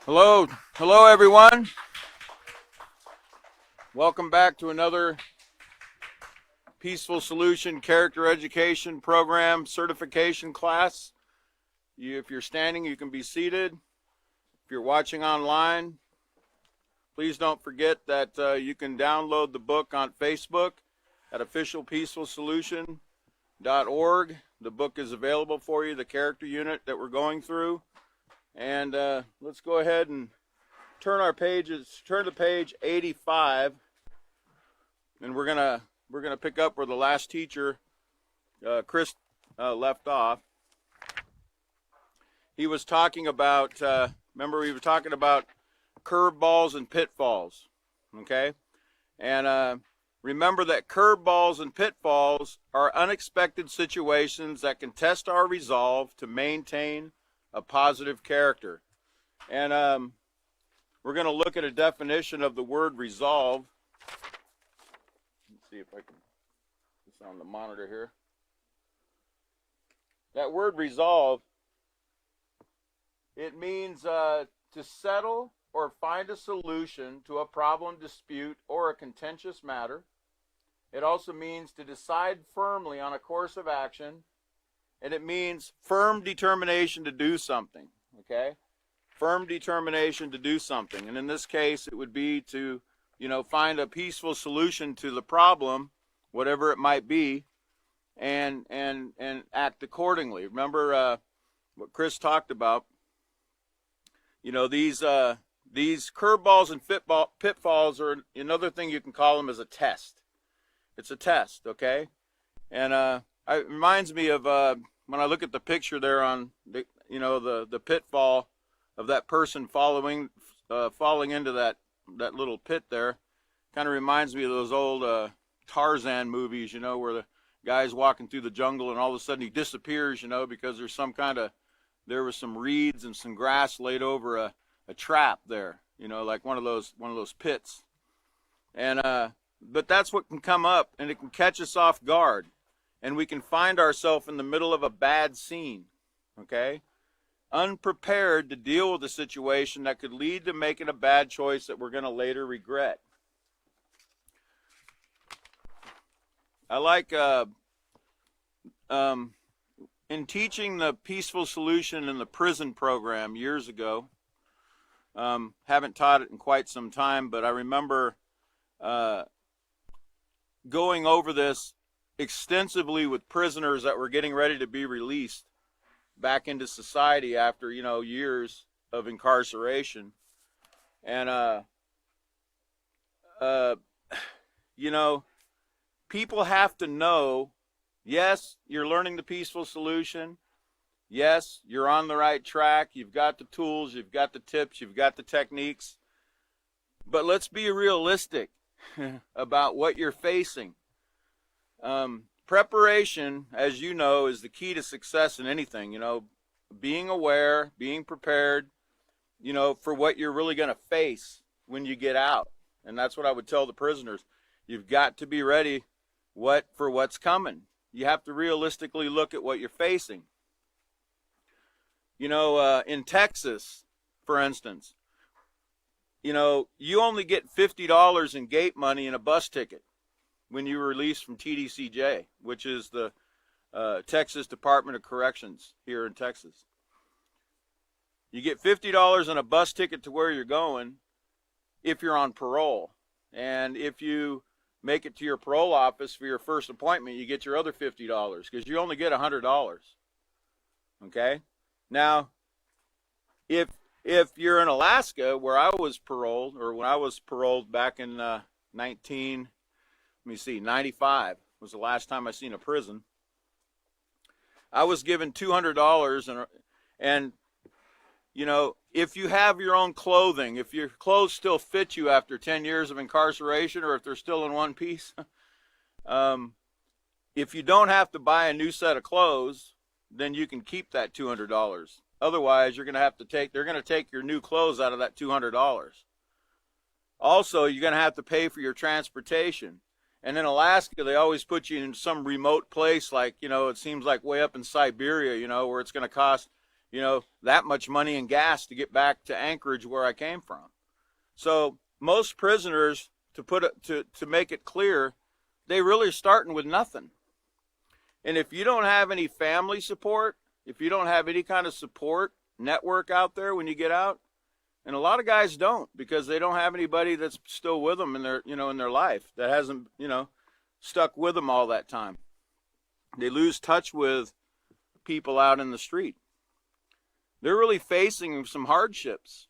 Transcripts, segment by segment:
Hello everyone. Welcome back to another Peaceful Solution Character Education Program certification class. If you're standing, you can be seated. If you're watching online, please don't forget that you can download the book on Facebook at officialpeacefulsolution.org. The book is available for you, the character unit that we're going through. And let's go ahead and turn to page 85, and we're gonna pick up where the last teacher, Chris, left off. He was talking about, remember we were talking about curveballs and pitfalls, okay? And remember that curveballs and pitfalls are unexpected situations that can test our resolve to maintain a positive character. And we're going to look at a definition of the word resolve. Let's see if I can put this on the monitor here. That word resolve, it means to settle or find a solution to a problem, dispute, or a contentious matter. It also means to decide firmly on a course of action, and it means firm determination to do something, okay? Firm determination to do something. And in this case, it would be to, find a peaceful solution to the problem, whatever it might be, and act accordingly. Remember what Chris talked about. These curveballs and pitfalls are another thing you can call them as a test. It's a test, okay? And it reminds me of when I look at the picture there on the pitfall of that person falling into that little pit there. Kind of reminds me of those old Tarzan movies, where the guy's walking through the jungle and all of a sudden he disappears, because there was some reeds and some grass laid over a trap there, like one of those pits. And but that's what can come up, and it can catch us off guard, and we can find ourselves in the middle of a bad scene, okay? Unprepared to deal with a situation that could lead to making a bad choice that we're going to later regret. I like, in teaching the Peaceful Solution in the prison program years ago, haven't taught it in quite some time, but I remember going over this extensively with prisoners that were getting ready to be released back into society after years of incarceration. And people have to know, yes, you're learning the Peaceful Solution, yes, you're on the right track, you've got the tools, you've got the tips, you've got the techniques, but let's be realistic about what you're facing. Preparation, as you know, is the key to success in anything. Being aware, being prepared, for what you're really going to face when you get out. And that's what I would tell the prisoners. You've got to be ready for what's coming. You have to realistically look at what you're facing. In Texas, for instance, you only get $50 in gate money in a bus ticket when you release from TDCJ, which is the Texas Department of Corrections here in Texas. You get $50 in a bus ticket to where you're going if you're on parole. And if you make it to your parole office for your first appointment, you get your other $50 because you only get $100. Okay? Now, if you're in Alaska, where I was paroled, or when I was paroled back in 95 was the last time I seen a prison. I was given $200, and if you have your own clothing, if your clothes still fit you after 10 years of incarceration, or if they're still in one piece, if you don't have to buy a new set of clothes, then you can keep that $200. Otherwise, they're going to take your new clothes out of that $200. Also, you're going to have to pay for your transportation. And in Alaska, they always put you in some remote place, like, it seems like way up in Siberia, where it's going to cost, that much money in gas to get back to Anchorage where I came from. So most prisoners, to make it clear, they really are starting with nothing. And if you don't have any family support, if you don't have any kind of support network out there when you get out, and a lot of guys don't, because they don't have anybody that's still with them in their life, that hasn't, stuck with them all that time. They lose touch with people out in the street. They're really facing some hardships.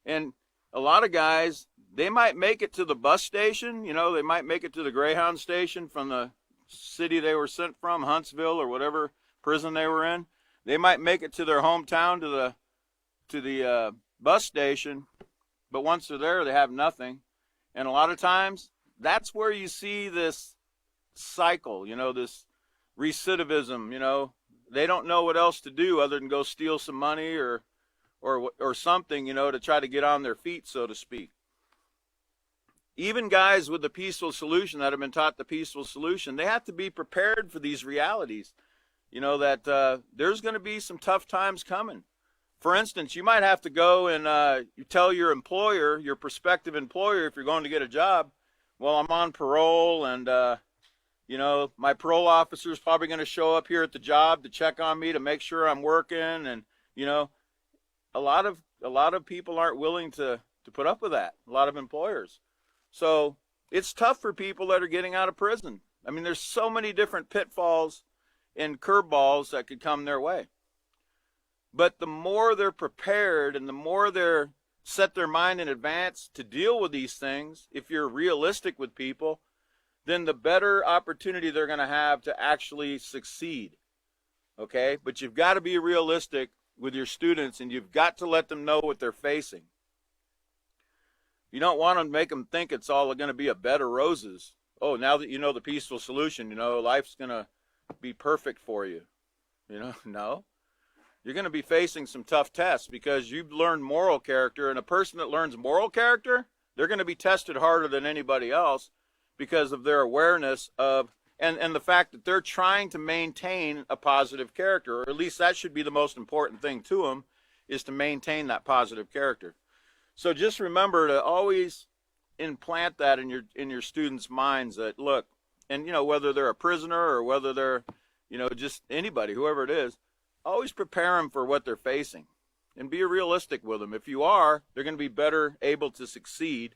And a lot of guys, they might make it to the bus station, they might make it to the Greyhound station from the city they were sent from, Huntsville or whatever prison they were in. They might make it to their hometown, to the bus station, but once they're there, they have nothing. And a lot of times, that's where you see this cycle, this recidivism. They don't know what else to do other than go steal some money or something, to try to get on their feet, so to speak. Even guys with the peaceful solution, that have been taught the peaceful solution, they have to be prepared for these realities, that there's going to be some tough times coming. For instance, you might have to go and you tell your employer, your prospective employer, if you're going to get a job, well, I'm on parole, and my parole officer is probably going to show up here at the job to check on me, to make sure I'm working. And a lot of people aren't willing to put up with that. A lot of employers. So it's tough for people that are getting out of prison. I mean, there's so many different pitfalls and curveballs that could come their way. But the more they're prepared and the more they're set their mind in advance to deal with these things, if you're realistic with people, then the better opportunity they're going to have to actually succeed. Okay? But you've got to be realistic with your students, and you've got to let them know what they're facing. You don't want to make them think it's all going to be a bed of roses. Oh, now that you know the peaceful solution, life's going to be perfect for you. No. You're going to be facing some tough tests, because you've learned moral character, and a person that learns moral character, they're going to be tested harder than anybody else because of their awareness of, and the fact that they're trying to maintain a positive character, or at least that should be the most important thing to them, is to maintain that positive character. So just remember to always implant that in your students' minds, that look, and whether they're a prisoner or whether they're just anybody, whoever it is, always prepare them for what they're facing and be realistic with them. If you are, they're going to be better able to succeed,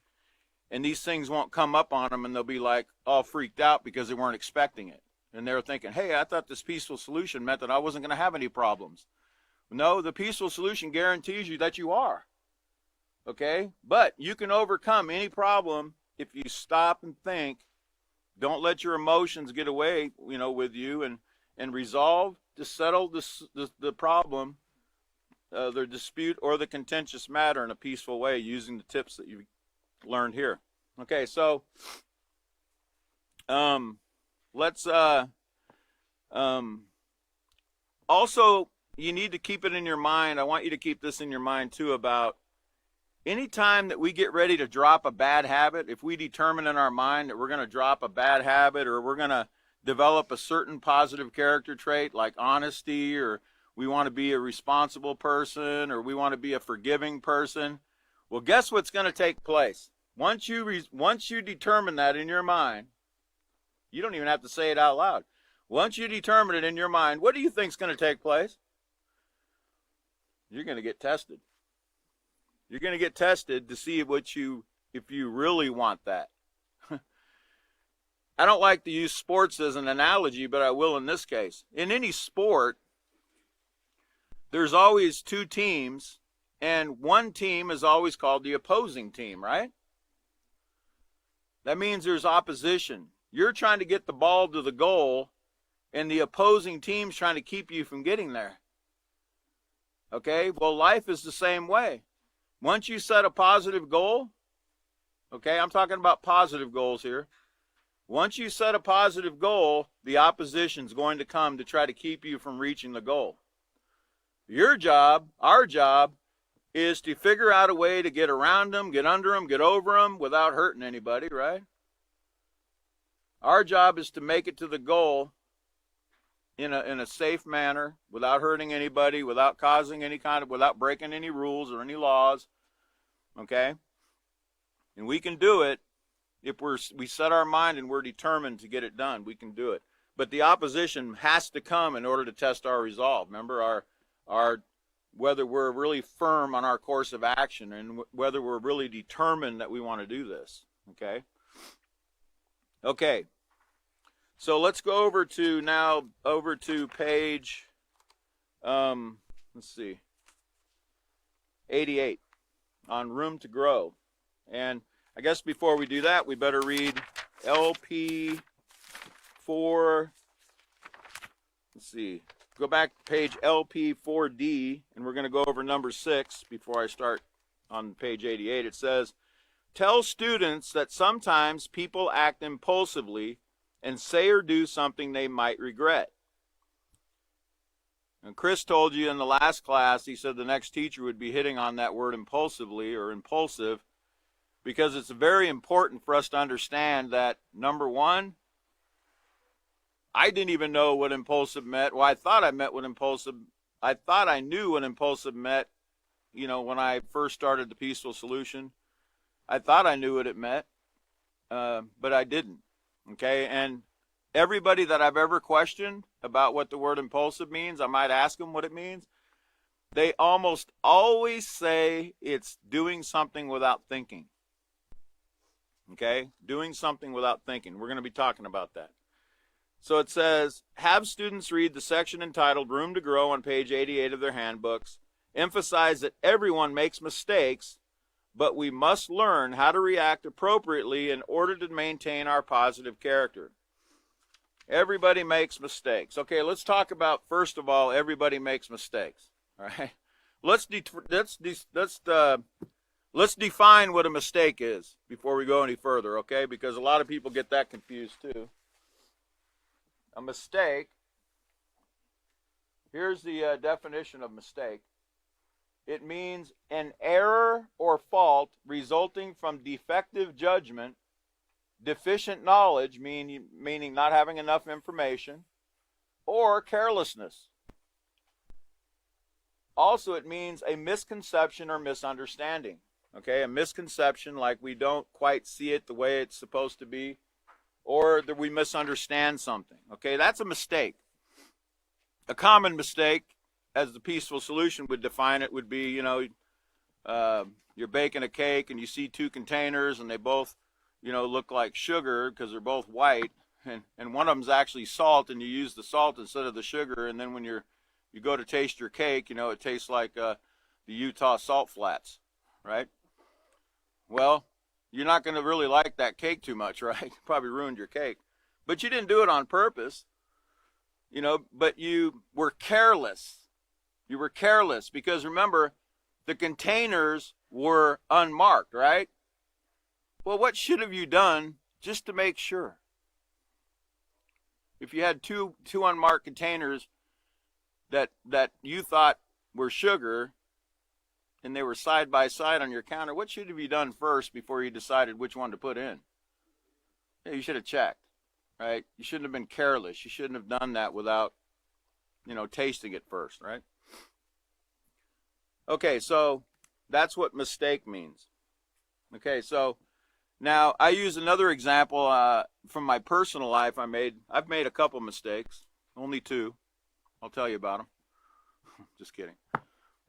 and these things won't come up on them and they'll be like all freaked out because they weren't expecting it. And they're thinking, hey, I thought this peaceful solution meant that I wasn't going to have any problems. No, the peaceful solution guarantees you that you are. Okay? But you can overcome any problem if you stop and think. Don't let your emotions get away, with you, and resolve to settle the problem, the dispute or the contentious matter in a peaceful way, using the tips that you've learned here. Okay, so let's also, you need to keep it in your mind. I want you to keep this in your mind too, about any time that we get ready to drop a bad habit, if we determine in our mind that we're going to drop a bad habit, or we're going to develop a certain positive character trait like honesty, or we want to be a responsible person, or we want to be a forgiving person, well, guess what's going to take place? Once you determine that in your mind, you don't even have to say it out loud. Once you determine it in your mind, what do you think is going to take place? You're going to get tested. You're going to get tested to see if you really want that. I don't like to use sports as an analogy, but I will in this case. In any sport, there's always two teams, and one team is always called the opposing team, right? That means there's opposition. You're trying to get the ball to the goal, and the opposing team's trying to keep you from getting there. Okay? Well, life is the same way. Once you set a positive goal, okay, I'm talking about positive goals here. Once you set a positive goal, the opposition's going to come to try to keep you from reaching the goal. Your job, our job, is to figure out a way to get around them, get under them, get over them without hurting anybody, right? Our job is to make it to the goal in a safe manner, without hurting anybody, without causing any kind of, without breaking any rules or any laws. Okay? And we can do it if we set our mind and we're determined to get it done. We can do it. But the opposition has to come in order to test our resolve. Remember, our whether we're really firm on our course of action and whether we're really determined that we want to do this. Okay? Okay. So let's go over to page, let's see, 88 on room to grow. And I guess before we do that, we better read LP 4, let's see, go back to page LP 4D, and we're going to go over number 6 before I start on page 88. It says, tell students that sometimes people act impulsively and say or do something they might regret. And Chris told you in the last class, he said the next teacher would be hitting on that word impulsively or impulsive, because it's very important for us to understand that, number one, I didn't even know what impulsive meant. Well, I thought I knew what impulsive meant, when I first started the Peaceful Solution. I thought I knew what it meant, but I didn't. Okay, and everybody that I've ever questioned about what the word impulsive means, I might ask them what it means. They almost always say it's doing something without thinking. Okay, doing something without thinking. We're going to be talking about that. So it says, have students read the section entitled Room to Grow on page 88 of their handbooks. Emphasize that everyone makes mistakes, but we must learn how to react appropriately in order to maintain our positive character. Everybody makes mistakes. Okay, let's talk about, first of all, everybody makes mistakes. All right, let's define what a mistake is before we go any further. Okay, because a lot of people get that confused too. A mistake. Here's the definition of mistake. It means an error or fault resulting from defective judgment, deficient knowledge, meaning not having enough information, or carelessness. Also, it means a misconception or misunderstanding. Okay, a misconception, like we don't quite see it the way it's supposed to be, or that we misunderstand something. Okay, that's a mistake. A common mistake, as the Peaceful Solution would define it, would be, you're baking a cake and you see two containers and they both, look like sugar because they're both white, and one of them's actually salt, and you use the salt instead of the sugar, and then when you go to taste your cake, it tastes like the Utah salt flats, right? Well, you're not going to really like that cake too much, right? Probably ruined your cake. But you didn't do it on purpose, but you were careless. You were careless because, remember, the containers were unmarked, right? Well, what should have you done just to make sure? If you had two unmarked containers that you thought were sugar and they were side by side on your counter, what should have you done first before you decided which one to put in? Yeah, you should have checked, right? You shouldn't have been careless. You shouldn't have done that without, tasting it first, right? Okay, so that's what mistake means. Okay, so now I use another example from my personal life. I've made a couple mistakes, only 2. I'll tell you about them. Just kidding.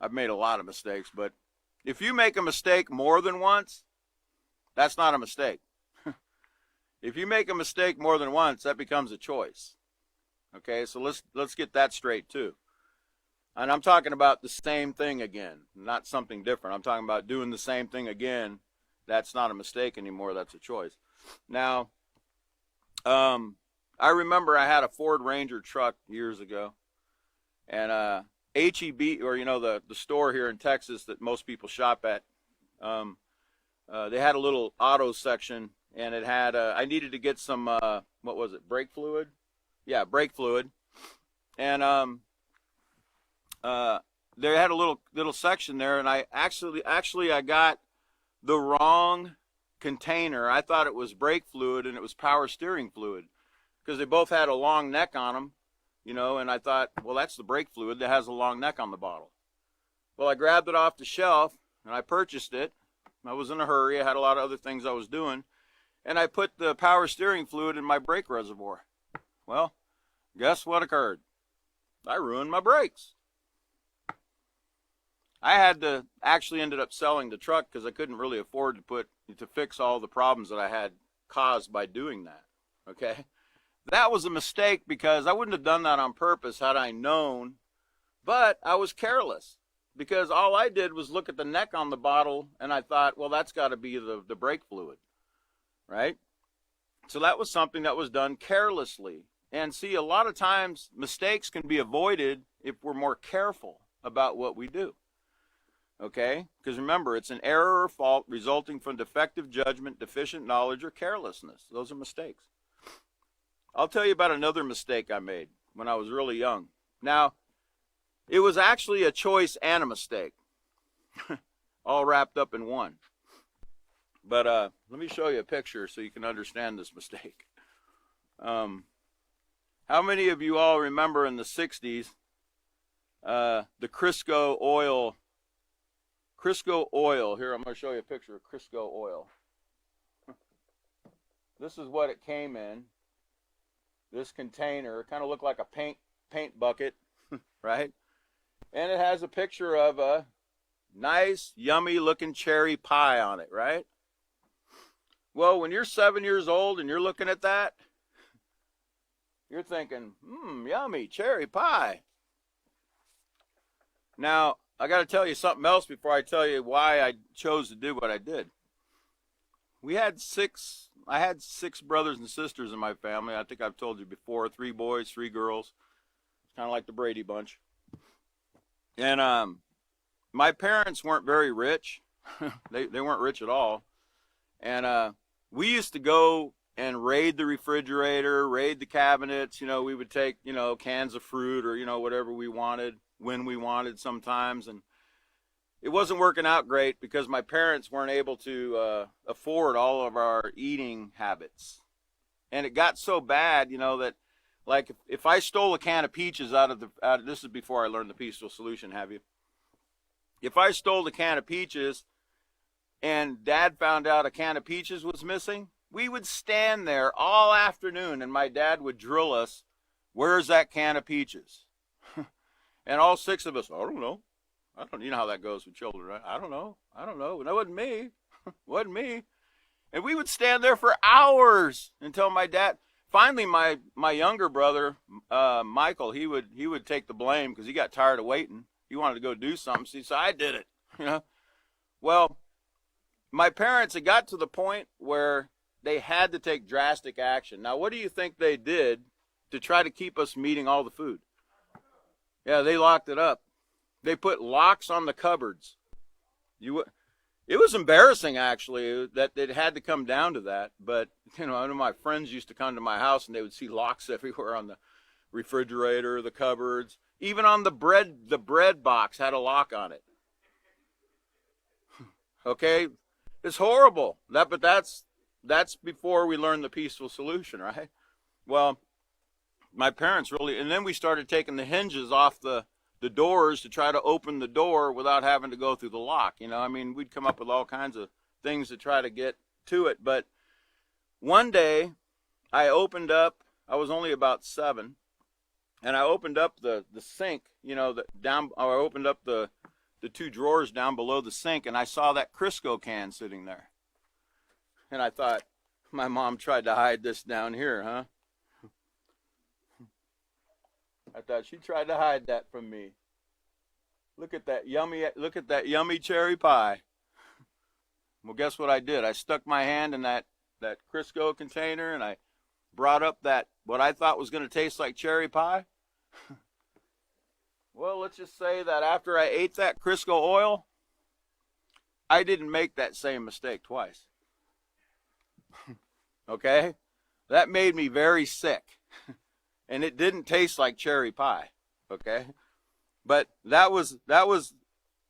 I've made a lot of mistakes, but if you make a mistake more than once, that's not a mistake. If you make a mistake more than once, that becomes a choice. Okay, so let's get that straight too. And I'm talking about the same thing again, not something different. I'm talking about doing the same thing again. That's not a mistake anymore. That's a choice. Now, I remember I had a Ford Ranger truck years ago, and HEB, or the store here in Texas that most people shop at, they had a little auto section, and it had I needed to get some what was it, brake fluid? Yeah, brake fluid, and they had a little section there, and I actually I got the wrong container. I thought it was brake fluid, and it was power steering fluid, because they both had a long neck on them, and I thought, well, that's the brake fluid that has a long neck on the bottle. Well, I grabbed it off the shelf and I purchased it. I was in a hurry. I had a lot of other things I was doing. And I put the power steering fluid in my brake reservoir. Well, guess what occurred? I ruined my brakes. I had to actually ended up selling the truck because I couldn't really afford to fix all the problems that I had caused by doing that. Okay? That was a mistake because I wouldn't have done that on purpose had I known, but I was careless because all I did was look at the neck on the bottle and I thought, well, that's got to be the brake fluid, right? So that was something that was done carelessly. And see, a lot of times mistakes can be avoided if we're more careful about what we do. Okay? Because remember, it's an error or fault resulting from defective judgment, deficient knowledge, or carelessness. Those are mistakes. I'll tell you about another mistake I made when I was really young. Now, it was actually a choice and a mistake, all wrapped up in one. But let me show you a picture so you can understand this mistake. How many of you all remember in the 60s the Crisco oil? Crisco oil. Here, I'm going to show you a picture of Crisco oil. This is what it came in. This container kind of looked like a paint bucket, right? And it has a picture of a nice, yummy looking cherry pie on it, right? Well, when you're 7 years old and you're looking at that, you're thinking, yummy, cherry pie. Now, I got to tell you something else before I tell you why I chose to do what I did. I had six brothers and sisters in my family. I think I've told you before, 3 boys, 3 girls. It's kind of like the Brady Bunch. And my parents weren't very rich. They weren't rich at all. And we used to go and raid the refrigerator, raid the cabinets. We would take, cans of fruit or, whatever we wanted, when we wanted sometimes. And it wasn't working out great because my parents weren't able to afford all of our eating habits. And it got so bad, that like if I stole a can of peaches this is before I learned the peaceful solution, have you? If I stole the can of peaches and Dad found out a can of peaches was missing, we would stand there all afternoon and my dad would drill us, where's that can of peaches? And all 6 of us, I don't know. You know how that goes with children, right? I don't know. And that wasn't me. Wasn't me. And we would stand there for hours until my dad, finally my younger brother, Michael, he would take the blame because he got tired of waiting. He wanted to go do something, so I did it. Well, my parents had got to the point where they had to take drastic action. Now, what do you think they did to try to keep us from eating all the food? Yeah, they locked it up. They put locks on the cupboards. It was embarrassing, actually, that it had to come down to that. But, one of my friends used to come to my house, and they would see locks everywhere on the refrigerator, the cupboards. Even on the bread box had a lock on it. Okay? It's horrible. But that's before we learned the peaceful solution, right? Well, my parents really, and then we started taking the hinges off the doors to try to open the door without having to go through the lock. We'd come up with all kinds of things to try to get to it. But one day I was only about 7, and I opened up the sink, I opened up the 2 drawers down below the sink, and I saw that Crisco can sitting there. And I thought, my mom tried to hide this down here, huh? I thought she tried to hide that from me. Look at that yummy cherry pie. Well, guess what I did? I stuck my hand in that Crisco container and I brought up what I thought was going to taste like cherry pie. Well, let's just say that after I ate that Crisco oil, I didn't make that same mistake twice. Okay? That made me very sick. And it didn't taste like cherry pie, okay? But that was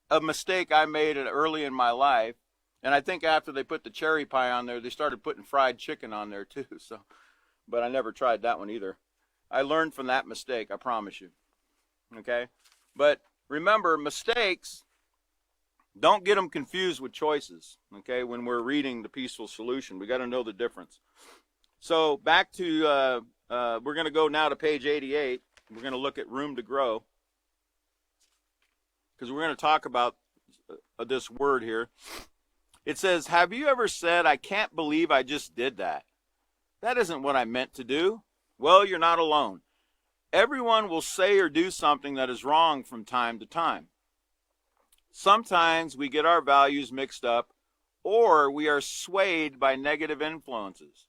a mistake I made early in my life. And I think after they put the cherry pie on there, they started putting fried chicken on there too. But I never tried that one either. I learned from that mistake, I promise you. Okay? But remember, mistakes, don't get them confused with choices. Okay? When we're reading The Peaceful Solution, we got to know the difference. So back to, we're going to go now to page 88. We're going to look at room to grow, because we're going to talk about this word here. It says, have you ever said, I can't believe I just did that? That isn't what I meant to do. Well, you're not alone. Everyone will say or do something that is wrong from time to time. Sometimes we get our values mixed up, or we are swayed by negative influences.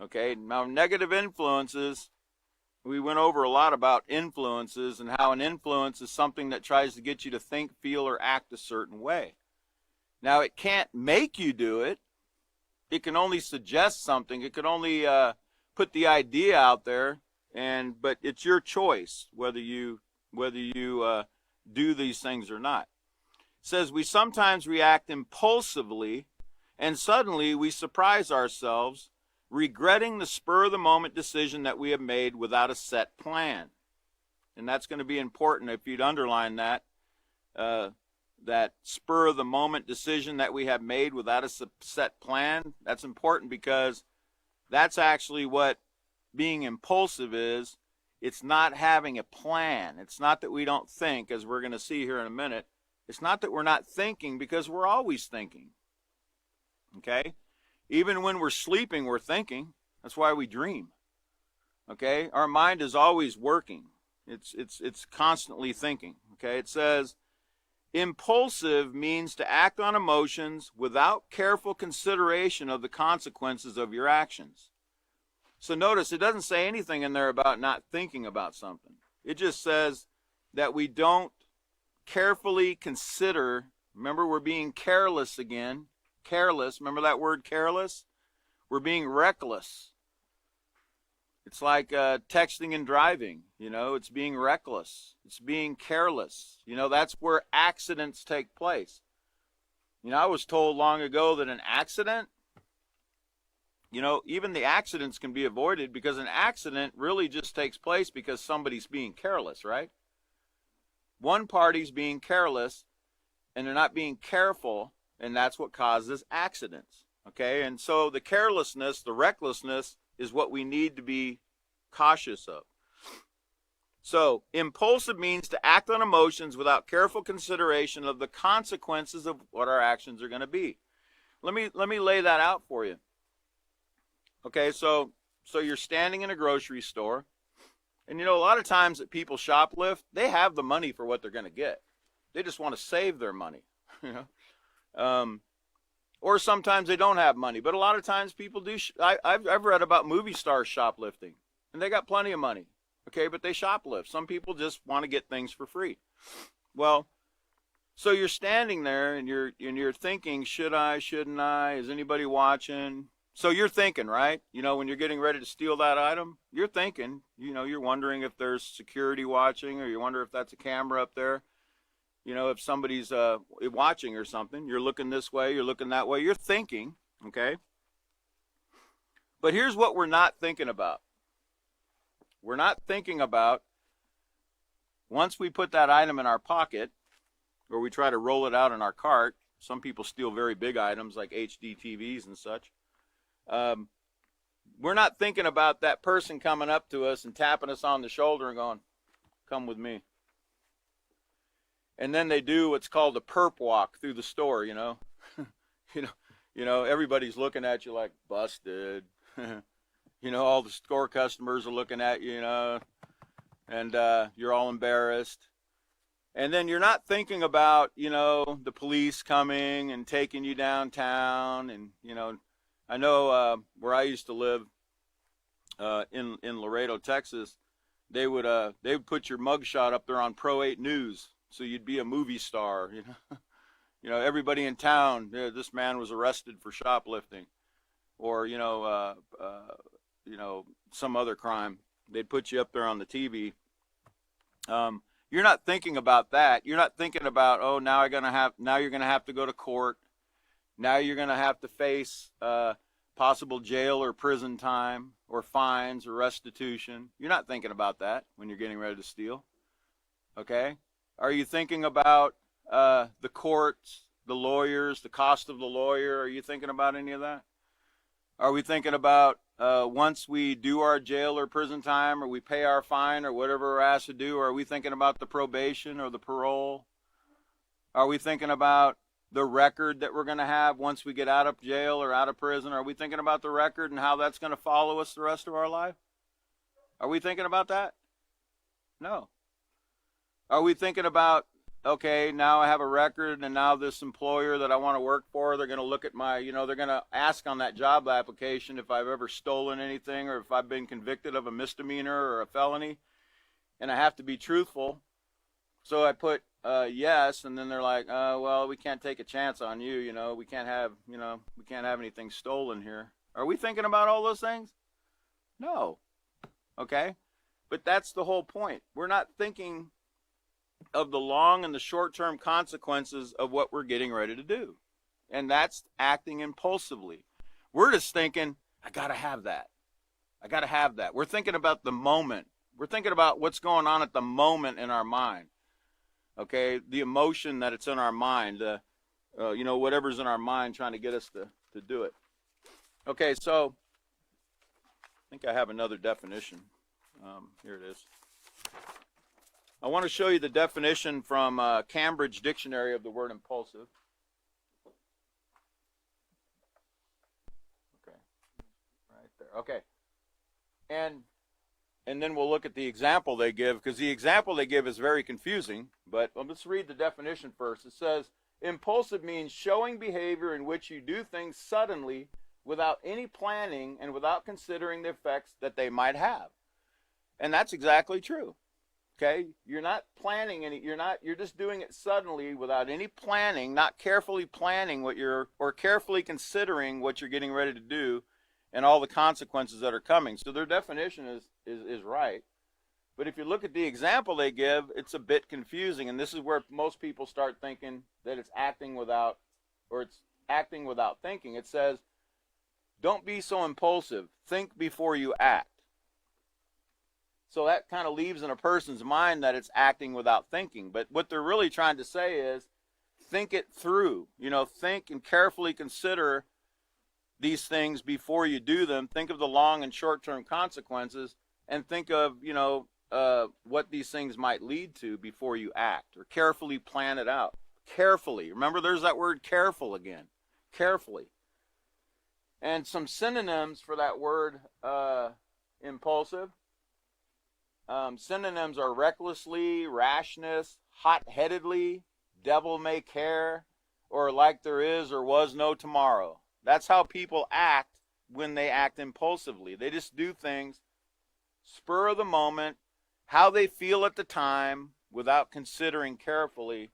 Okay, now negative influences, we went over a lot about influences and how an influence is something that tries to get you to think, feel, or act a certain way. Now, it can't make you do it. It can only suggest something. It can only put the idea out there, but it's your choice whether you do these things or not. It says we sometimes react impulsively, and suddenly we surprise ourselves, regretting the spur-of-the-moment decision that we have made without a set plan. And that's going to be important if you'd underline that. That spur-of-the-moment decision that we have made without a set plan, that's important, because that's actually what being impulsive is. It's not having a plan. It's not that we don't think, as we're going to see here in a minute. It's not that we're not thinking, because we're always thinking. Okay? Even when we're sleeping, we're thinking. That's why we dream. Okay? Our mind is always working. It's constantly thinking. Okay? It says, impulsive means to act on emotions without careful consideration of the consequences of your actions. So notice, it doesn't say anything in there about not thinking about something. It just says that we don't carefully consider. Remember, we're being careless again. Careless. Remember that word careless? We're being reckless. It's like texting and driving. It's being reckless. It's being careless. That's where accidents take place. I was told long ago that an accident, even the accidents can be avoided, because an accident really just takes place because somebody's being careless, right? One party's being careless, and they're not being careful, and that's what causes accidents. Okay? And so the carelessness, the recklessness, is what we need to be cautious of. So, impulsive means to act on emotions without careful consideration of the consequences of what our actions are going to be. Let me lay that out for you. Okay, so you're standing in a grocery store, and a lot of times that people shoplift, they have the money for what they're going to get. They just want to save their money, or sometimes they don't have money. But a lot of times people do. I've read about movie stars shoplifting, and they got plenty of money. Okay, but they shoplift. Some people just want to get things for free. Well, so you're standing there and you're thinking, should I, shouldn't I? Is anybody watching? So you're thinking, right? When you're getting ready to steal that item, you're thinking, you're wondering if there's security watching, or you wonder if that's a camera up there. If somebody's watching or something. You're looking this way, you're looking that way, you're thinking, okay? But here's what we're not thinking about. We're not thinking about, once we put that item in our pocket, or we try to roll it out in our cart. Some people steal very big items like HD TVs and such. We're not thinking about that person coming up to us and tapping us on the shoulder and going, come with me. And then they do what's called a perp walk through the store, everybody's looking at you like, busted. All the store customers are looking at you, and you're all embarrassed. And then you're not thinking about, the police coming and taking you downtown. And, I know where I used to live in Laredo, Texas, they would put your mugshot up there on Pro 8 News, so you'd be a movie star. Everybody in town, this man was arrested for shoplifting, or some other crime. They'd put you up there on the TV. You're not thinking about that. You're not thinking about, oh, now you're going to have to go to court. Now you're going to have to face possible jail or prison time or fines or restitution. You're not thinking about that when you're getting ready to steal. Okay? Are you thinking about the courts, the lawyers, the cost of the lawyer? Are you thinking about any of that? Are we thinking about once we do our jail or prison time or we pay our fine or whatever we're asked to do, are we thinking about the probation or the parole? Are we thinking about the record that we're going to have once we get out of jail or out of prison? Are we thinking about the record and how that's going to follow us the rest of our life? Are we thinking about that? No. Are we thinking about, okay, now I have a record and now this employer that I want to work for, they're going to look at my, they're going to ask on that job application if I've ever stolen anything or if I've been convicted of a misdemeanor or a felony, and I have to be truthful. So I put yes, and then they're like, well, we can't take a chance on you, we can't have anything stolen here. Are we thinking about all those things? No. Okay? But that's the whole point. We're not thinking of the long and the short-term consequences of what we're getting ready to do. And that's acting impulsively. We're just thinking, I got to have that. I got to have that. We're thinking about the moment. We're thinking about what's going on at the moment in our mind. Okay, the emotion that it's in our mind, whatever's in our mind trying to get us to do it. Okay, so I think I have another definition. Here it is. I want to show you the definition from Cambridge Dictionary of the word impulsive. Okay, right there. Okay, and then we'll look at the example they give, because the example they give is very confusing, but let's read the definition first. It says, impulsive means showing behavior in which you do things suddenly without any planning and without considering the effects that they might have. And that's exactly true. Okay? You're not planning you're just doing it suddenly without any planning, not carefully planning or carefully considering what you're getting ready to do and all the consequences that are coming. So their definition is right. But if you look at the example they give, it's a bit confusing. And this is where most people start thinking that it's acting without thinking. It says, don't be so impulsive. Think before you act. So that kind of leaves in a person's mind that it's acting without thinking. But what they're really trying to say is, think it through. Think and carefully consider these things before you do them. Think of the long and short-term consequences, and think of, what these things might lead to before you act, or carefully plan it out. Carefully. Remember, there's that word careful again. Carefully. And some synonyms for that word impulsive. Synonyms are recklessly, rashness, hot-headedly, devil may care, or like there is or was no tomorrow. That's how people act when they act impulsively. They just do things spur of the moment, how they feel at the time, without considering carefully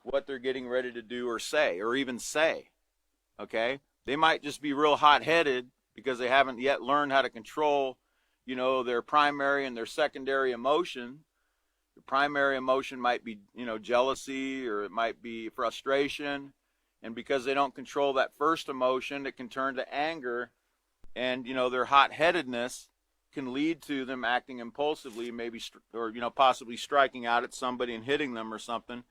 what they're getting ready to do or say, or even say. Okay? They might just be real hot-headed because they haven't yet learned how to control, their primary and their secondary emotion. The primary emotion might be, jealousy, or it might be frustration. And because they don't control that first emotion, it can turn to anger. And, their hot-headedness can lead to them acting impulsively, maybe, or, possibly striking out at somebody and hitting them or something.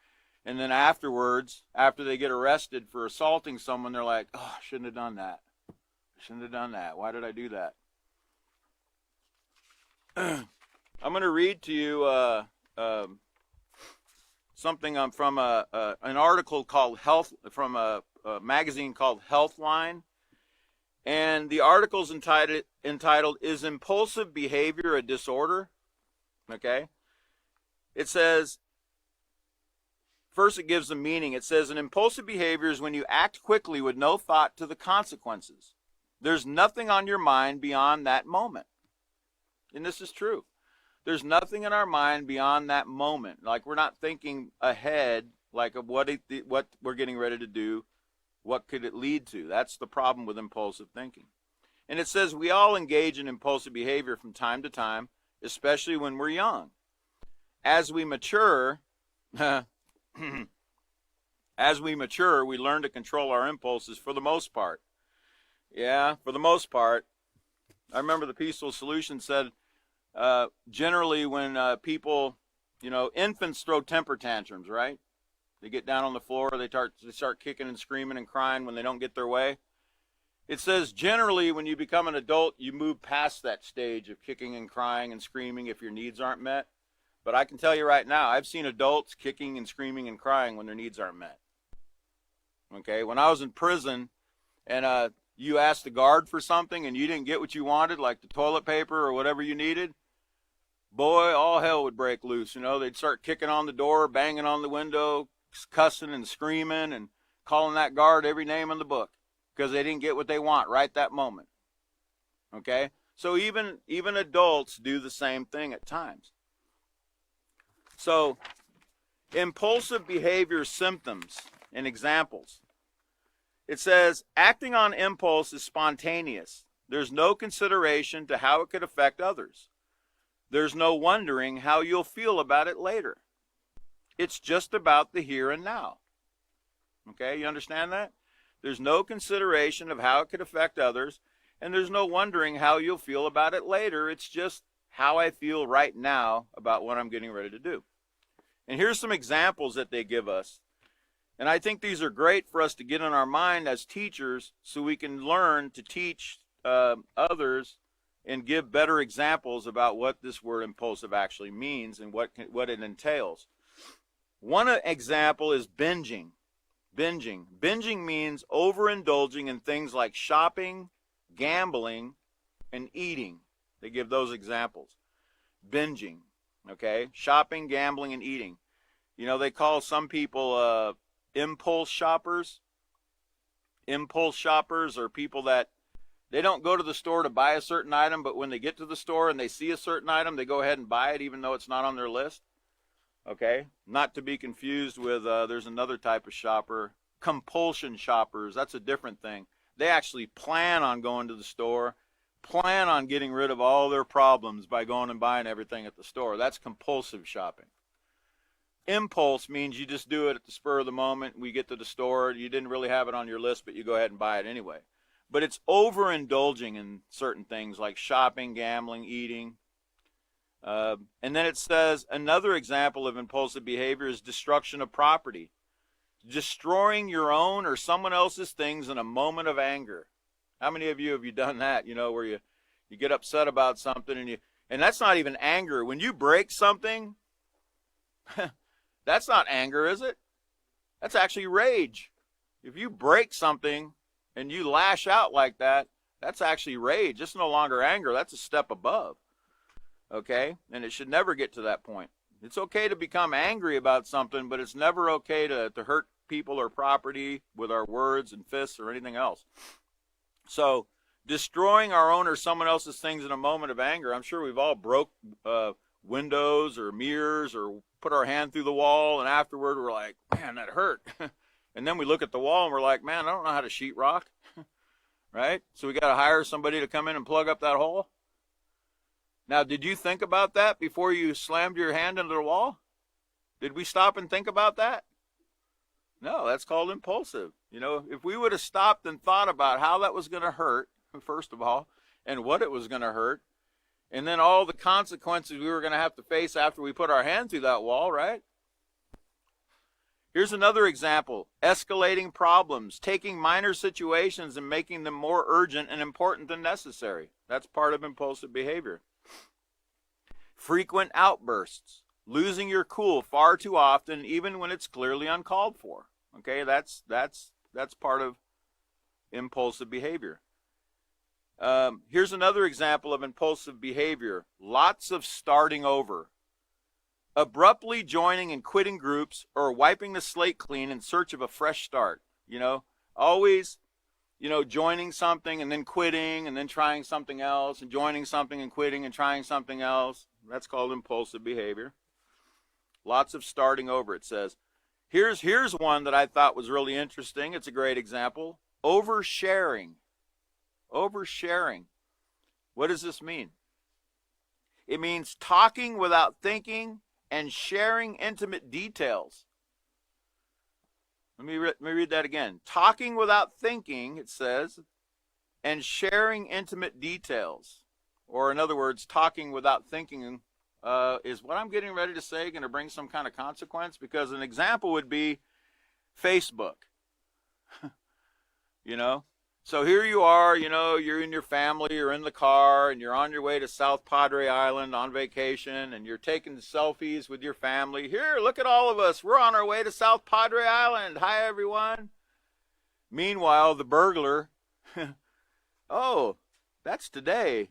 And then afterwards, after they get arrested for assaulting someone, they're like, oh, I shouldn't have done that. I shouldn't have done that. Why did I do that? I'm going to read to you something from an article called Health, from a magazine called Healthline. And the article's entitled, Is Impulsive Behavior a Disorder? Okay. It says, first it gives a meaning. It says, an impulsive behavior is when you act quickly with no thought to the consequences. There's nothing on your mind beyond that moment. And this is true. There's nothing in our mind beyond that moment. Like, we're not thinking ahead, like, of what we're getting ready to do. What could it lead to? That's the problem with impulsive thinking. And it says we all engage in impulsive behavior from time to time, especially when we're young. As we mature, we learn to control our impulses for the most part. Yeah, for the most part. I remember the Peaceful Solution said generally when people, infants throw temper tantrums, right? They get down on the floor, they start kicking and screaming and crying when they don't get their way. It says generally when you become an adult, you move past that stage of kicking and crying and screaming if your needs aren't met. But I can tell you right now, I've seen adults kicking and screaming and crying when their needs aren't met. Okay, when I was in prison and you asked the guard for something and you didn't get what you wanted, like the toilet paper or whatever you needed, boy, all hell would break loose. They'd start kicking on the door, banging on the window, cussing and screaming and calling that guard every name in the book because they didn't get what they want right that moment. Okay? So even adults do the same thing at times. So impulsive behavior symptoms and examples. It says acting on impulse is spontaneous. There's no consideration to how it could affect others. There's no wondering how you'll feel about it later. It's just about the here and now. Okay, you understand that? There's no consideration of how it could affect others, and there's no wondering how you'll feel about it later. It's just how I feel right now about what I'm getting ready to do. And here's some examples that they give us. And I think these are great for us to get in our mind as teachers so we can learn to teach others and give better examples about what this word impulsive actually means and what it entails. One example is binging. Binging means overindulging in things like shopping, gambling, and eating. They give those examples. Binging, okay? Shopping, gambling, and eating. They call some people impulse shoppers. Impulse shoppers are people that they don't go to the store to buy a certain item, but when they get to the store and they see a certain item, they go ahead and buy it even though it's not on their list. Okay? Not to be confused with, there's another type of shopper, compulsion shoppers. That's a different thing. They actually plan on going to the store, plan on getting rid of all their problems by going and buying everything at the store. That's compulsive shopping. Impulse means you just do it at the spur of the moment. We get to the store, you didn't really have it on your list, but you go ahead and buy it anyway. But it's overindulging in certain things like shopping, gambling, eating. And then it says another example of impulsive behavior is destruction of property. Destroying your own or someone else's things in a moment of anger. How many of you have done that, where you get upset about something and that's not even anger. When you break something, that's not anger, is it? That's actually rage. If you break something and you lash out like that, that's actually rage. It's no longer anger. That's a step above. Okay? And it should never get to that point. It's okay to become angry about something, but it's never okay to hurt people or property with our words and fists or anything else. So, destroying our own or someone else's things in a moment of anger, I'm sure we've all broke windows or mirrors or put our hand through the wall, and afterward we're like, man, that hurt. And then we look at the wall and we're like, man, I don't know how to sheetrock. Right? So we got to hire somebody to come in and plug up that hole. Now, did you think about that before you slammed your hand into the wall? Did we stop and think about that? No, that's called impulsive. If we would have stopped and thought about how that was going to hurt, first of all, and what it was going to hurt, and then all the consequences we were going to have to face after we put our hand through that wall, right? Here's another example. Escalating problems, taking minor situations and making them more urgent and important than necessary. That's part of impulsive behavior. Frequent outbursts, losing your cool far too often, even when it's clearly uncalled for. Okay, that's part of impulsive behavior. Here's another example of impulsive behavior. Lots of starting over. Abruptly joining and quitting groups or wiping the slate clean in search of a fresh start. Always, joining something and then quitting and then trying something else and joining something and quitting and trying something else. That's called impulsive behavior. Lots of starting over, it says. Here's one that I thought was really interesting. It's a great example. Oversharing. Oversharing. What does this mean? It means talking without thinking and sharing intimate details. Let me read that again. Talking without thinking, it says, and sharing intimate details, or in other words, talking without thinking, is what I'm getting ready to say going to bring some kind of consequence? Because an example would be Facebook. You know, so here you are, you know, you're in your family, you're in the car, and you're on your way to South Padre Island on vacation, and you're taking selfies with your family. Here, look at all of us. We're on our way to South Padre Island. Hi, everyone. Meanwhile, the burglar, oh, that's today.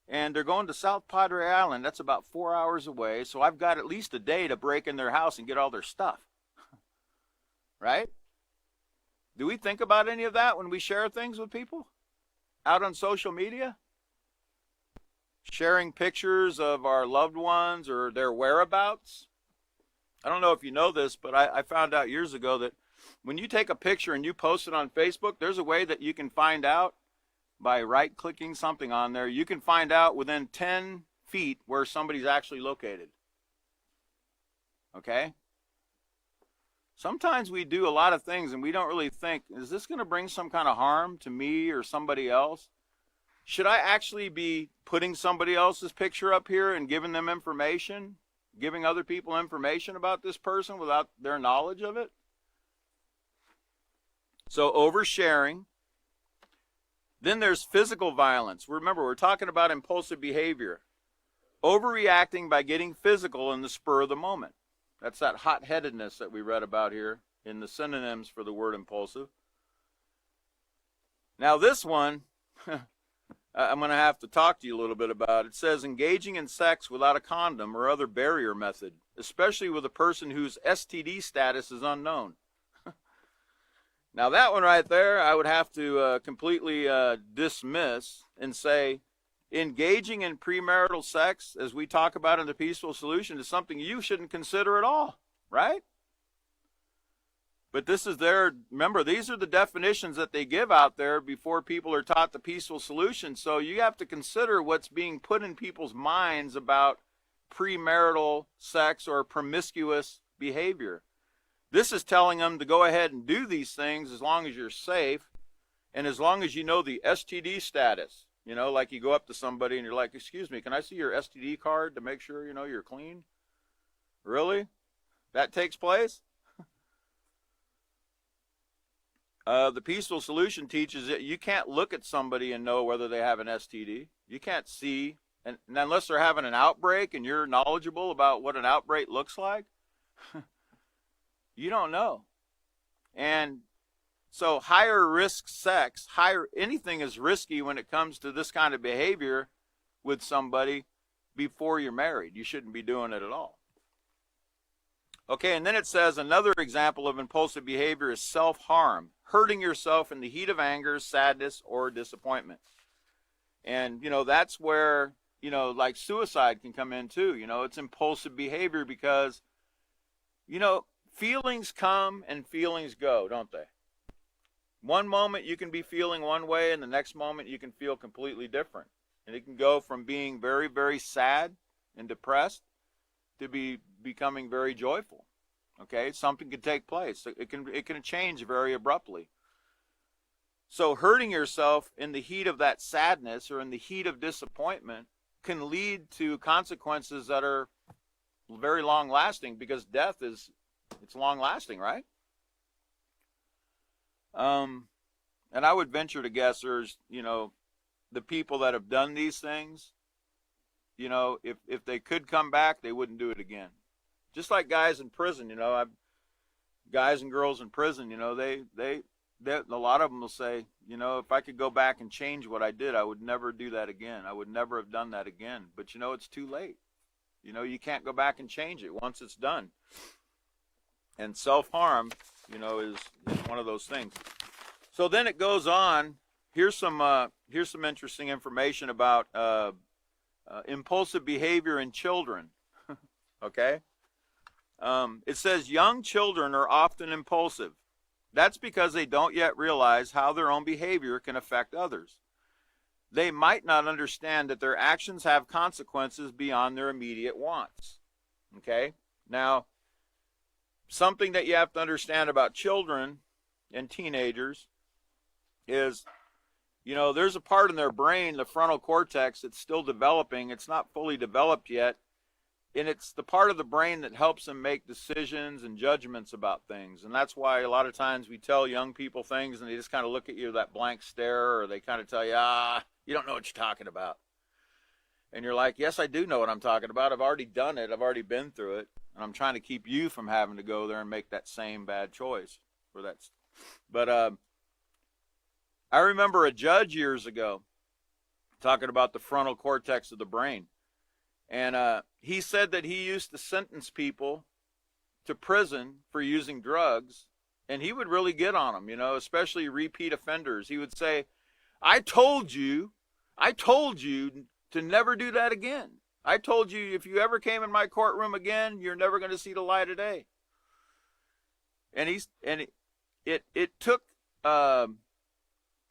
And they're going to South Padre Island. That's about 4 hours away. So I've got at least a day to break in their house and get all their stuff. Right? Do we think about any of that when we share things with people out on social media? Sharing pictures of our loved ones or their whereabouts? I don't know if you know this, but I found out years ago that when you take a picture and you post it on Facebook, there's a way that you can find out by right-clicking something on there. You can find out within 10 feet where somebody's actually located. Okay? Sometimes we do a lot of things and we don't really think, is this going to bring some kind of harm to me or somebody else? Should I actually be putting somebody else's picture up here and giving them information, giving other people information about this person without their knowledge of it? So oversharing. Then there's physical violence. Remember, we're talking about impulsive behavior. Overreacting by getting physical in the spur of the moment. That's that hot-headedness that we read about here in the synonyms for the word impulsive. Now this one, I'm going to have to talk to you a little bit about. It says engaging in sex without a condom or other barrier method, especially with a person whose STD status is unknown. Now that one right there, I would have to completely dismiss and say, engaging in premarital sex, as we talk about in the Peaceful Solution, is something you shouldn't consider at all, right? But this is remember, these are the definitions that they give out there before people are taught the Peaceful Solution. So you have to consider what's being put in people's minds about premarital sex or promiscuous behavior. This is telling them to go ahead and do these things as long as you're safe and as long as you know the STD status. You know, like you go up to somebody and you're like, excuse me, can I see your STD card to make sure, you know, you're clean? Really? That takes place? The Peaceful Solution teaches that you can't look at somebody and know whether they have an STD. You can't see, and unless they're having an outbreak and you're knowledgeable about what an outbreak looks like, you don't know. And so higher risk sex, anything is risky when it comes to this kind of behavior with somebody before you're married. You shouldn't be doing it at all. Okay, and then it says another example of impulsive behavior is self-harm, hurting yourself in the heat of anger, sadness, or disappointment. And, you know, that's where, you know, like suicide can come in too. You know, it's impulsive behavior because, you know, feelings come and feelings go, don't they? One moment you can be feeling one way and the next moment you can feel completely different. And it can go from being very, very sad and depressed to becoming very joyful. Okay, something can take place. It can change very abruptly. So hurting yourself in the heat of that sadness or in the heat of disappointment can lead to consequences that are very long lasting, because death it's long lasting, right? And I would venture to guess there's, you know, the people that have done these things, you know, if they could come back, they wouldn't do it again. Just like guys in prison, you know, guys and girls in prison, you know, they a lot of them will say, you know, if I could go back and change what I did, I would never do that again. I would never have done that again. But, you know, it's too late. You know, you can't go back and change it once it's done. And self-harm, you know, is one of those things. So then it goes on. Here's some interesting information about impulsive behavior in children. Okay? It says young children are often impulsive. That's because they don't yet realize how their own behavior can affect others. They might not understand that their actions have consequences beyond their immediate wants. Okay? Now, something that you have to understand about children and teenagers is You know, there's a part in their brain, the frontal cortex, it's still developing. It's not fully developed yet. And it's the part of the brain that helps them make decisions and judgments about things. And that's why a lot of times we tell young people things and they just kind of look at you with that blank stare, or they kind of tell you, you don't know what you're talking about. And you're like, yes, I do know what I'm talking about. I've already done it. I've already been through it. And I'm trying to keep you from having to go there and make that same bad choice. But I remember a judge years ago talking about the frontal cortex of the brain. And he said that he used to sentence people to prison for using drugs, and he would really get on them, you know, especially repeat offenders. He would say, I told you to never do that again. I told you if you ever came in my courtroom again, you're never going to see the light of day. And it took an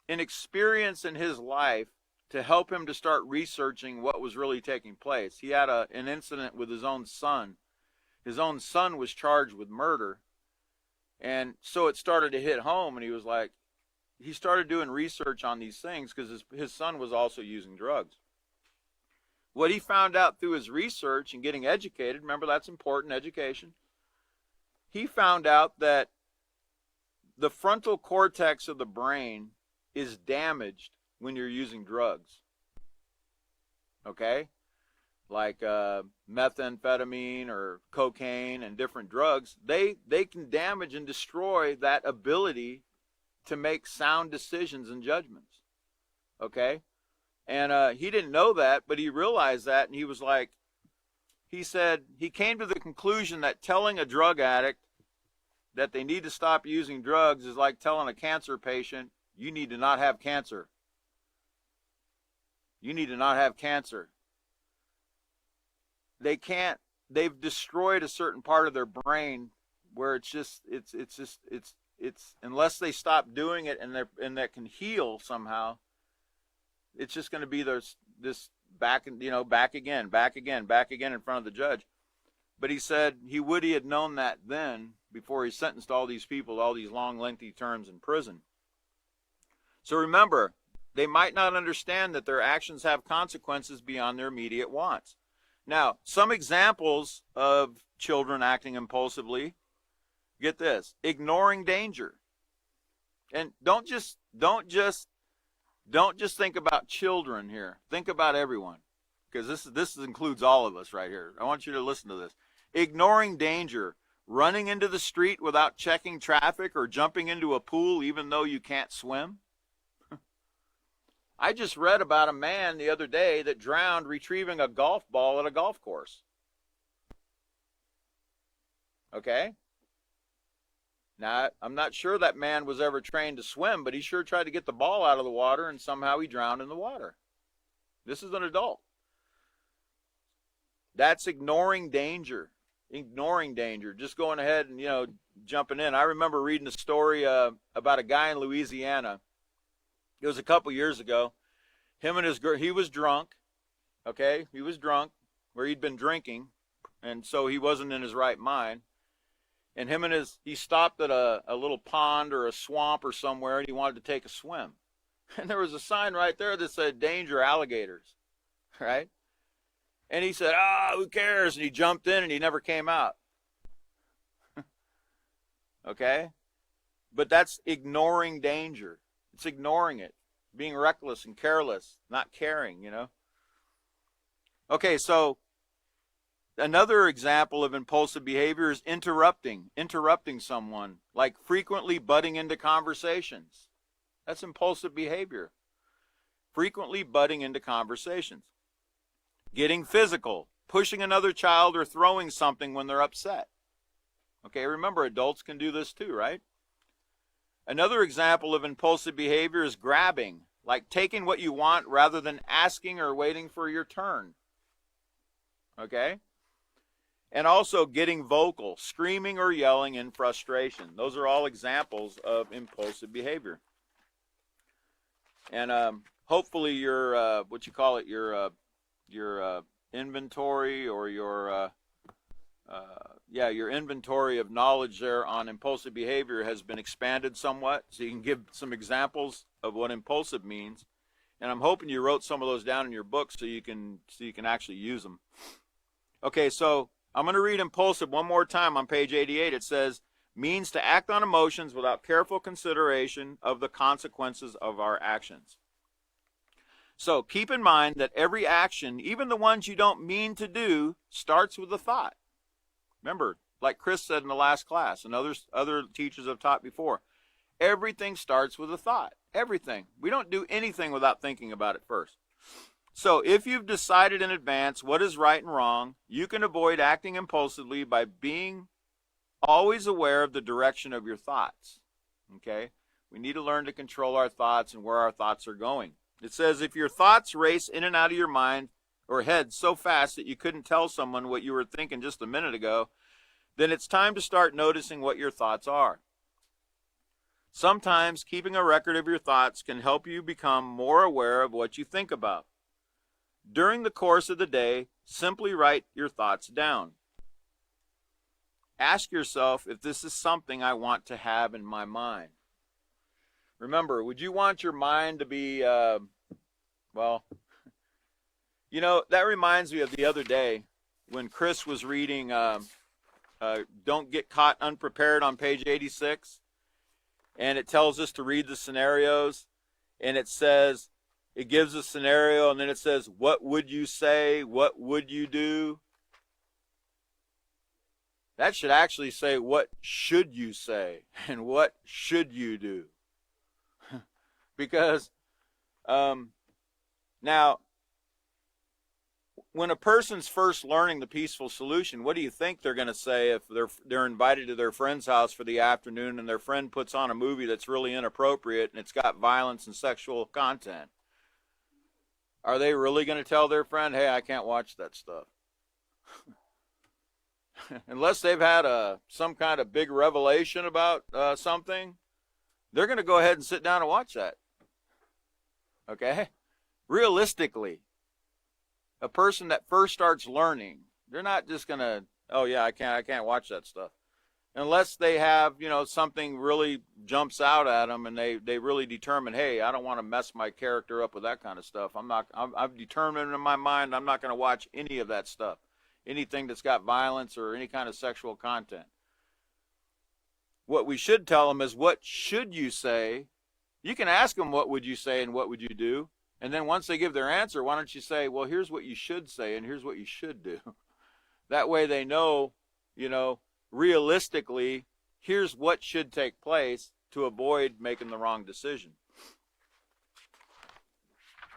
experience in his life to help him to start researching what was really taking place. He had an incident with his own son. His own son was charged with murder. And so it started to hit home, and he was like, he started doing research on these things because his son was also using drugs. What he found out through his research and getting educated, remember that's important, education. He found out that the frontal cortex of the brain is damaged when you're using drugs, okay? Like methamphetamine or cocaine and different drugs, they can damage and destroy that ability to make sound decisions and judgments, okay? And he didn't know that, but he realized that, and he was like, he said he came to the conclusion that telling a drug addict that they need to stop using drugs is like telling a cancer patient, you need to not have cancer. You need to not have cancer. They've destroyed a certain part of their brain where it's unless they stop doing it and that can heal somehow, it's just going to be this back again in front of the judge. But he said he had known that then before he sentenced all these people to all these long, lengthy terms in prison. So remember, they might not understand that their actions have consequences beyond their immediate wants. Now, some examples of children acting impulsively, get this, ignoring danger. And don't just think about children here. Think about everyone, because this includes all of us right here. I want you to listen to this. Ignoring danger, running into the street without checking traffic, or jumping into a pool even though you can't swim. I just read about a man the other day that drowned retrieving a golf ball at a golf course. Okay? Now, I'm not sure that man was ever trained to swim, but he sure tried to get the ball out of the water, and somehow he drowned in the water. This is an adult. That's ignoring danger. Ignoring danger. Just going ahead and, jumping in. I remember reading a story about a guy in Louisiana. It was a couple years ago. Him and his girl, he was drunk. Okay? He was drunk, where he'd been drinking, and so he wasn't in his right mind. And he stopped at a little pond or a swamp or somewhere, and he wanted to take a swim. And there was a sign right there that said, danger, alligators. Right? And he said, who cares? And he jumped in, and he never came out. Okay? But that's ignoring danger. It's ignoring it. Being reckless and careless, not caring, Okay, so another example of impulsive behavior is interrupting someone, like frequently butting into conversations. That's impulsive behavior. Frequently butting into conversations. Getting physical, pushing another child or throwing something when they're upset. Okay, remember, adults can do this too, right? Another example of impulsive behavior is grabbing, like taking what you want rather than asking or waiting for your turn. Okay? And also getting vocal, screaming or yelling in frustration. Those are all examples of impulsive behavior. And hopefully your your inventory or your your inventory of knowledge there on impulsive behavior has been expanded somewhat, so you can give some examples of what impulsive means. And I'm hoping you wrote some of those down in your book so you can actually use them. Okay, so I'm going to read impulsive one more time on page 88. It says, means to act on emotions without careful consideration of the consequences of our actions. So keep in mind that every action, even the ones you don't mean to do, starts with a thought. Remember, like Chris said in the last class, and other teachers have taught before, everything starts with a thought. Everything. We don't do anything without thinking about it first. So if you've decided in advance what is right and wrong, you can avoid acting impulsively by being always aware of the direction of your thoughts. Okay? We need to learn to control our thoughts and where our thoughts are going. It says if your thoughts race in and out of your mind or head so fast that you couldn't tell someone what you were thinking just a minute ago, then it's time to start noticing what your thoughts are. Sometimes keeping a record of your thoughts can help you become more aware of what you think about. During the course of the day, simply write your thoughts down. Ask yourself if this is something I want to have in my mind. Remember, would you want your mind to be, well, you know, that reminds me of the other day when Chris was reading Don't Get Caught Unprepared on page 86. And it tells us to read the scenarios. And it says, it gives a scenario, and then it says, what would you say? What would you do? That should actually say, what should you say? And what should you do? Because now, when a person's first learning the peaceful solution, what do you think they're going to say if they're invited to their friend's house for the afternoon and their friend puts on a movie that's really inappropriate and it's got violence and sexual content? Are they really going to tell their friend, hey, I can't watch that stuff? Unless they've had some kind of big revelation about something, they're going to go ahead and sit down and watch that. Okay? Realistically, a person that first starts learning, they're not just going to, oh yeah, I can't watch that stuff. Unless they have, you know, something really jumps out at them and they really determine, hey, I don't want to mess my character up with that kind of stuff. I've determined in my mind I'm not going to watch any of that stuff. Anything that's got violence or any kind of sexual content. What we should tell them is, what should you say? You can ask them, what would you say and what would you do? And then once they give their answer, why don't you say, well, here's what you should say and here's what you should do. That way they know, you know, realistically, here's what should take place to avoid making the wrong decision.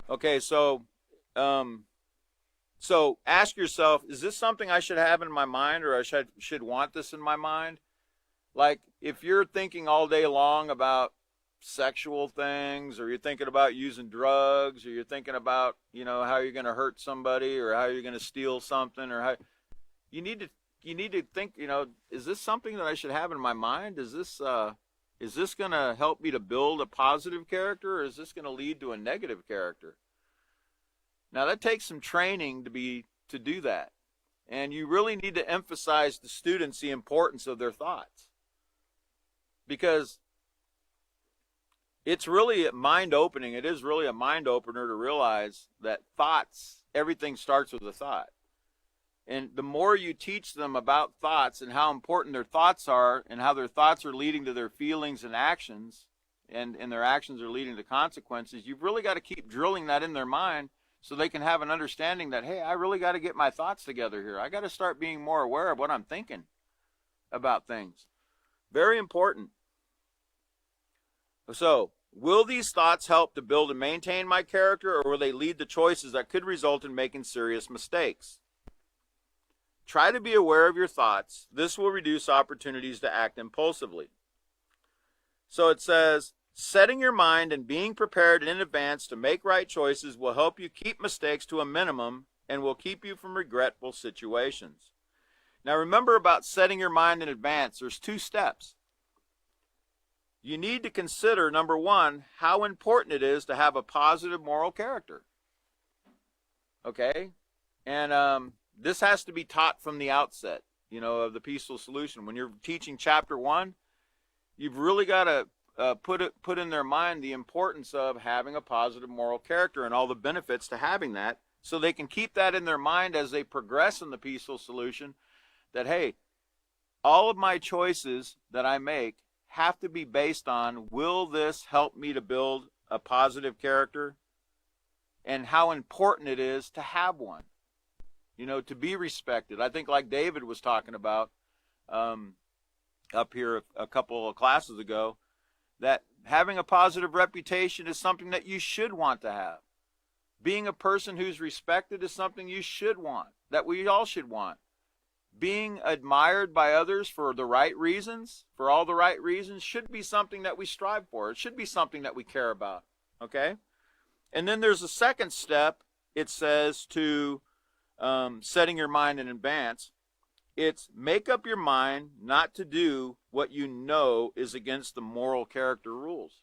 Okay, so ask yourself, is this something I should have in my mind, or I should want this in my mind? Like, if you're thinking all day long about sexual things, or you're thinking about using drugs, or you're thinking about, you know, how you're going to hurt somebody, or how you're going to steal something, or how you need to think, you know, is this something that I should have in my mind? Is this going to help me to build a positive character, or is this going to lead to a negative character? Now that takes some training to do that. And you really need to emphasize to students the importance of their thoughts. Because it's really mind-opening. It is really a mind-opener to realize that thoughts, everything starts with a thought. And the more you teach them about thoughts and how important their thoughts are and how their thoughts are leading to their feelings and actions, and their actions are leading to consequences, you've really got to keep drilling that in their mind so they can have an understanding that, hey, I really got to get my thoughts together here. I got to start being more aware of what I'm thinking about things. Very important. So, will these thoughts help to build and maintain my character, or will they lead to choices that could result in making serious mistakes? Try to be aware of your thoughts. This will reduce opportunities to act impulsively. So it says, setting your mind and being prepared in advance to make right choices will help you keep mistakes to a minimum and will keep you from regretful situations. Now remember about setting your mind in advance. There's 2 steps. You need to consider, number 1, how important it is to have a positive moral character. Okay? And this has to be taught from the outset. of the peaceful solution. When you're teaching chapter 1, you've really got to put in their mind the importance of having a positive moral character and all the benefits to having that, so they can keep that in their mind as they progress in the peaceful solution, that, hey, all of my choices that I make have to be based on, will this help me to build a positive character, and how important it is to have one, to be respected. I think, like David was talking about up here a couple of classes ago, that having a positive reputation is something that you should want to have. Being a person who's respected is something you should want, that we all should want. Being admired by others for the right reasons, for all the right reasons, should be something that we strive for. It should be something that we care about, okay? And then there's a second step. It says to setting your mind in advance. It's make up your mind not to do what you know is against the moral character rules.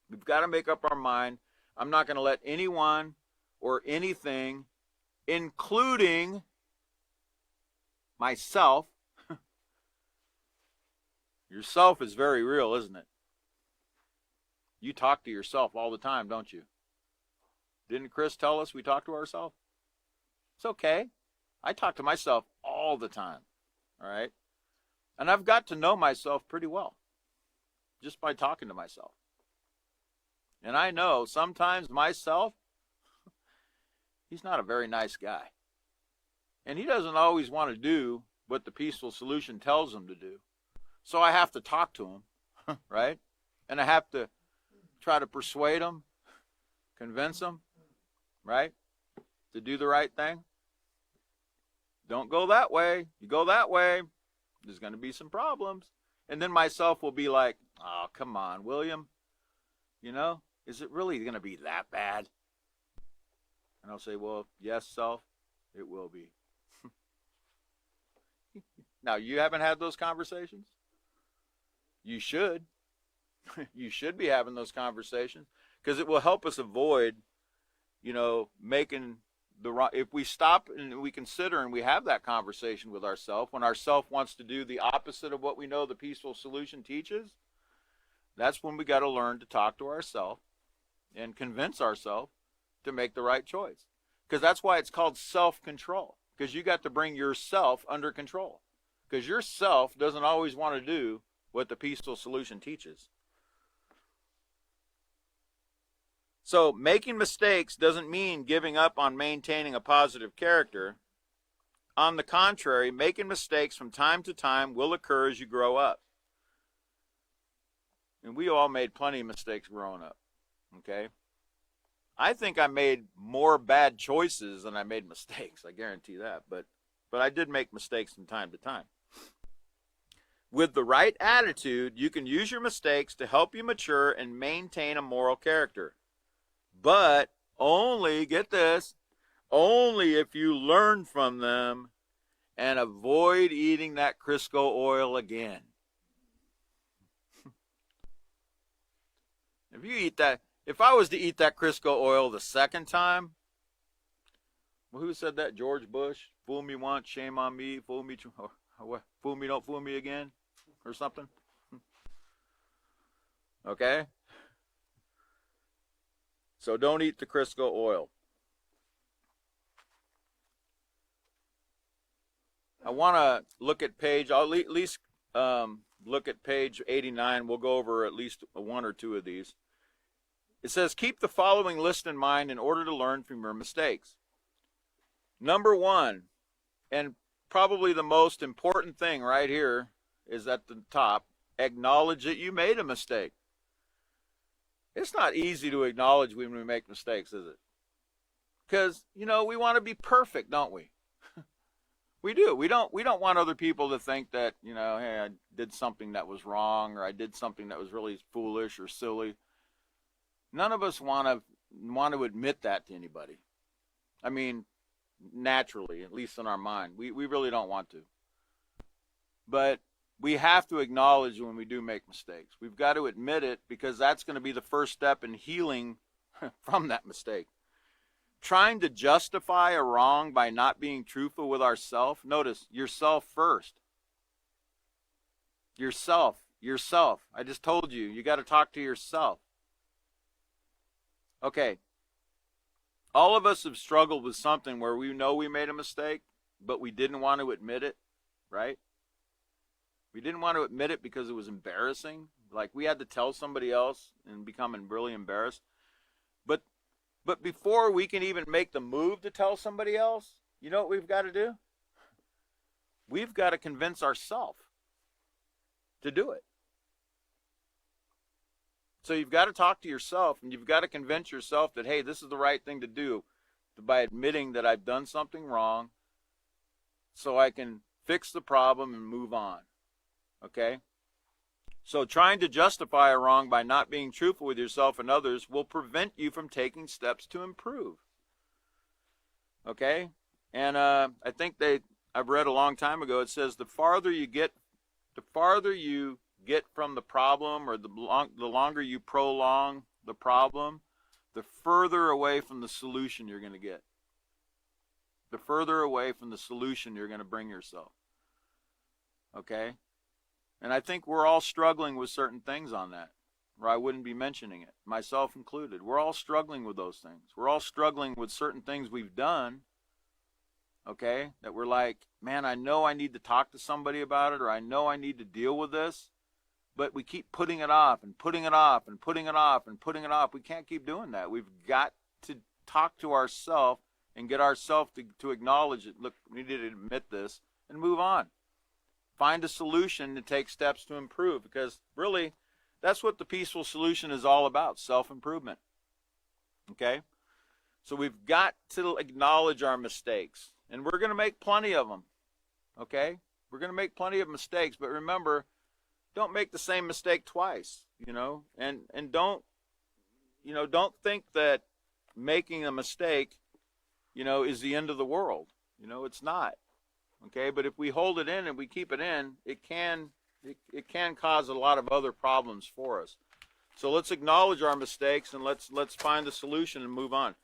We've got to make up our mind. I'm not going to let anyone or anything, including myself. Yourself is very real, isn't it? You talk to yourself all the time, don't you? Didn't Chris tell us we talk to ourselves? It's okay. I talk to myself all the time, all right? And I've got to know myself pretty well just by talking to myself. And I know sometimes myself, he's not a very nice guy. And he doesn't always want to do what the peaceful solution tells him to do. So I have to talk to him, right? And I have to try to persuade him, convince him, right, to do the right thing. Don't go that way. You go that way, there's going to be some problems. And then myself will be like, oh, come on, William. Is it really going to be that bad? And I'll say, well, yes, self, it will be. Now, you haven't had those conversations? You should. You should be having those conversations, because it will help us avoid, making the wrong. If we stop and we consider and we have that conversation with ourselves, when ourself wants to do the opposite of what we know the peaceful solution teaches, that's when we got to learn to talk to ourselves and convince ourselves to make the right choice. Because that's why it's called self-control, because you got to bring yourself under control, because yourself doesn't always want to do what the peaceful solution teaches. So making mistakes doesn't mean giving up on maintaining a positive character. On the contrary, making mistakes from time to time will occur as you grow up. And we all made plenty of mistakes growing up, okay? I think I made more bad choices than I made mistakes, I guarantee that. But I did make mistakes from time to time. With the right attitude, you can use your mistakes to help you mature and maintain a moral character. But only, get this, only if you learn from them and avoid eating that Crisco oil again. If I was to eat that Crisco oil the second time, well, who said that? George Bush? Fool me once, shame on me. Fool me, don't fool me again, or something. Okay? So don't eat the Crisco oil. I want to look at I'll at least look at page 89. We'll go over at least one or two of these. It says, keep the following list in mind in order to learn from your mistakes. Number 1, and probably the most important thing right here is at the top, acknowledge that you made a mistake. It's not easy to acknowledge when we make mistakes, is it? Because, we want to be perfect, don't we? We do. We don't want other people to think that, hey, I did something that was wrong, or I did something that was really foolish or silly. None of us want to admit that to anybody. I mean, naturally, at least in our mind. We really don't want to. But we have to acknowledge when we do make mistakes. We've got to admit it, because that's going to be the first step in healing from that mistake. trying to justify a wrong by not being truthful with ourselves. Notice, yourself first. Yourself. I just told you, you got to talk to yourself. Okay. All of us have struggled with something where we know we made a mistake, but we didn't want to admit it, right? We didn't want to admit it because it was embarrassing. Like we had to tell somebody else and become really embarrassed. But before we can even make the move to tell somebody else, you know what we've got to do? We've got to convince ourselves to do it. So you've got to talk to yourself, and you've got to convince yourself that, hey, this is the right thing to do by admitting that I've done something wrong so I can fix the problem and move on. Okay? So trying to justify a wrong by not being truthful with yourself and others will prevent you from taking steps to improve. Okay? And I think I've read a long time ago, it says the farther you get from the problem, or the longer you prolong the problem, the further away from the solution you're going to get. The further away from the solution you're going to bring yourself. Okay? And I think we're all struggling with certain things on that, or I wouldn't be mentioning it, myself included. We're all struggling with those things. We're all struggling with certain things we've done, okay, that we're like, man, I know I need to talk to somebody about it, or I know I need to deal with this, but we keep putting it off and putting it off and putting it off and putting it off. We can't keep doing that. We've got to talk to ourselves and get ourselves to acknowledge it. Look, we need to admit this and move on. Find a solution to take steps to improve, because really that's what the peaceful solution is all about, self-improvement. Okay? So we've got to acknowledge our mistakes, and we're going to make plenty of them. Okay? We're going to make plenty of mistakes, but remember, don't make the same mistake twice, and don't think that making a mistake, is the end of the world. It's not. Okay, but if we hold it in and we keep it in, it can cause a lot of other problems for us. So let's acknowledge our mistakes, and let's find the solution and move on.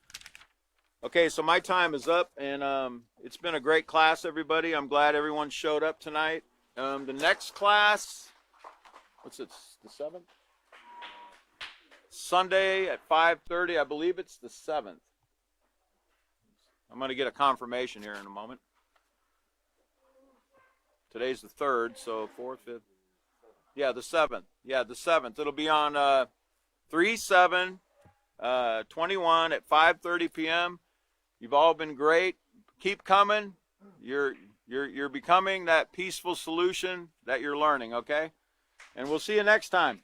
Okay, so my time is up, and it's been a great class, everybody. I'm glad everyone showed up tonight. The next class, what's it, the 7th? Sunday at 5:30, I believe it's the 7th. I'm going to get a confirmation here in a moment. Today's the 3rd, so 4th, 5th. Yeah, the 7th. Yeah, the 7th. It'll be on 3/7/21 at 5:30 p.m. You've all been great. Keep coming. You're becoming that peaceful solution that you're learning, okay? And we'll see you next time.